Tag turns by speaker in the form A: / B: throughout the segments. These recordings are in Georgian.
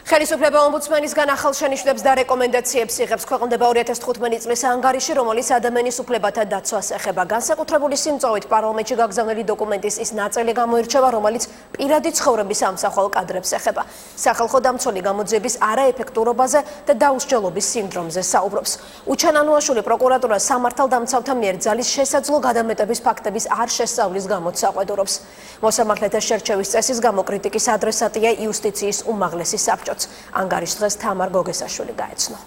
A: ხელისუფლება ომბუდსმენისგან ახალშენიშნებს და რეკომენდაციებს იღებს. ქვეყნდება 2015 წლის ანგარიში, რომელიც ადამიანის უფლებათა დაცვას ეხება. განსაკუთრებული სიმწოვით პარლამენტში გაგზავნილი დოკუმენტის ის ნაწილი გამოირჩევა, რომელიც პირადი ცხოვრების ამსახველ კადრებს ეხება. სახალხო დამცველი გამოძიების არაეფექტურობაზე და დაუსჯელობის სინდრომზე საუბრობს. უჩანანუაშვილი პროკურატურა სამართალდამცავთა მიერ ძალის შესაძლო გადამეტების ფაქტების არ შესწავლის გამო საყვედურობს. მოსამართლეთა შერჩევის წესის გამო კრიტიკის ადრესატია იუსტიციის უმაღლესი საბჭო. ანგარიშს დღეს თამარ გოგესაშვილი გაეცნო.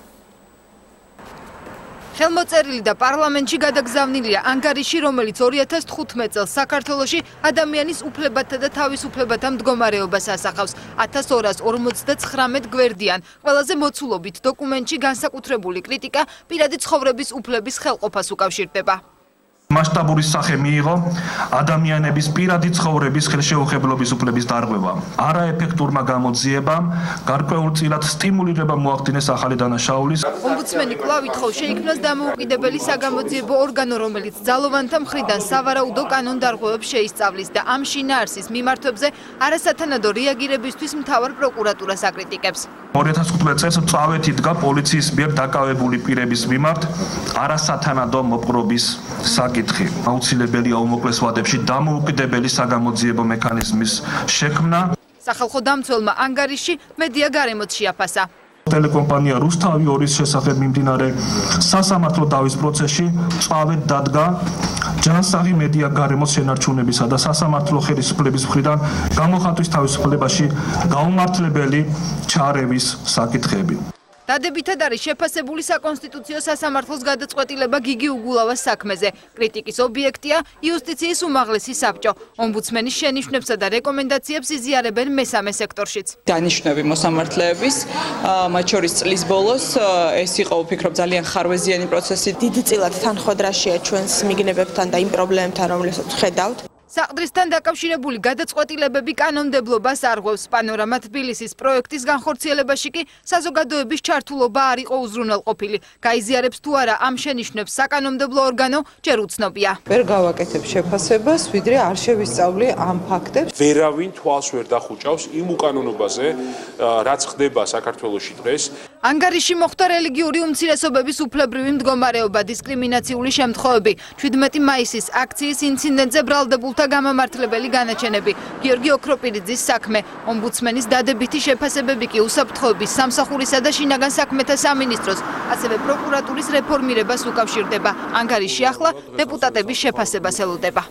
B: ხელმოწერილი და პარლამენტში გადაგზავნილია ანგარიში, რომელიც 2015 წელს საქართველოში ადამიანის უფლებათა და თავისუფლებათა მდგომარეობას ასახავს. 1259 გვერდიან. ყველაზე მოცულობით დოკუმენტში განსაკუთრებული კრიტიკა პირადი ცხოვრების უფლების ხელყოფას უკავშირდება.
C: მასშტაბური სახე მიიღო ადამიანების პირადი ცხოვრების ხელშეუხებლობის უფლების დარღვევამ. არაეფექტურმა გამოძიებამ გარკვეულწილად სტიმულირება მოახდინეს ახალი დანაშაულის.
B: ომბუდსმენი კვლავ ითხოვს შეიქმნას დამოუკიდებელი საგამოძიებო ორგანო, რომელიც ძალოვანთა მხრიდან სავარაუდო კანონდარღვევებს შეისწავლის და ამ შინაარსის მიმართვებზე არასათანადო რეაგირებისთვის მთავარ პროკურატურას აკრიტიკებს.
C: 2015 წელს მწვავედ იდგა პოლიციის მიერ დაკავებული პირების მიმართ არასათანადო მოპყრობის საკითხი. აუცილებელია უმოკლეს ვადებში დამოუკიდებელი საგამოძიებო მექანიზმის შექმნა.
B: სახალხო დამცველმა ანგარიში მედია გარემოც შეაფასა.
C: ტელეკომპანია რუსთავი 2-ის შესახებ მიმდინარე სასამართლო დავის პროცესში მწვავედ დადგა ჯანსაღი მედია გარემოს შენარჩუნებისა და სასამართლო ხელისუფლების მხრიდან გამოხატვის თავისუფლებაში გაუმართლებელი ჩარევის საკითხები.
B: დადებითად არის შეფასებული საკონსტიტუციო სასამართლოს გადაწყვეტილება გიგი უგულავას საქმეზე. კრიტიკის ობიექტია იუსტიციის უმაღლესი საბჭო. ომბუდსმენის შენიშვნებსა და რეკომენდაციებს იზიარებენ მესამე სექტორშიც.
D: დანიშვნები მოსამართლეების, მათ შორის წლის ბოლოს ეს იყო, ვფიქრობ, ძალიან ხარვეზიანი პროცესი.
E: დიდწილად თანხმდრაშია ჩვენს მიგნებებთან და იმ პრობლემებთან, რომლებსაც ხედავთ.
B: საყდრისთან დაკავშირებული გადაწყვეტილებები კანონმდებლობას არღვევს. პანორამა თბილისის პროექტის განხორციელებაში კი საზოგადოების ჩართულობა არ იყო უზრუნველყოფილი. გაიზიარებს თუ არა ამ შენიშვნებს საკანონმდებლო ორგანო, ჯერ უცნობია.
F: ვერ გავაკეთებ შეფასებას, ვიდრე არ შევისწავლე ამ ფაქტებს.
G: ვერავინ თვალს ვერ დახუჭავს იმ უკანონობაზე, რაც ხდება საქართველოში დღეს.
B: ანგარიში მოხდა რელიგიური უმცირესობების უფლებრივი მდგომარეობა, დისკრიმინაციული შემთხვევები. 17 მაისის აქციის ინციდენტზე ბრალდებულთა გამამართლებელი განაჩენები. გიორგი ოქროპირიძის საქმე. ომბუდსმენის დადებითი შეფასებები კი უსაფრთხოების, სამსახურისა და შინაგან საქმეთა სამინისტროს, ასევე პროკურატურის რეფორმირებას უკავშირდება. ანგარიში ახლა დეპუტატების შეფასებას ელოდება.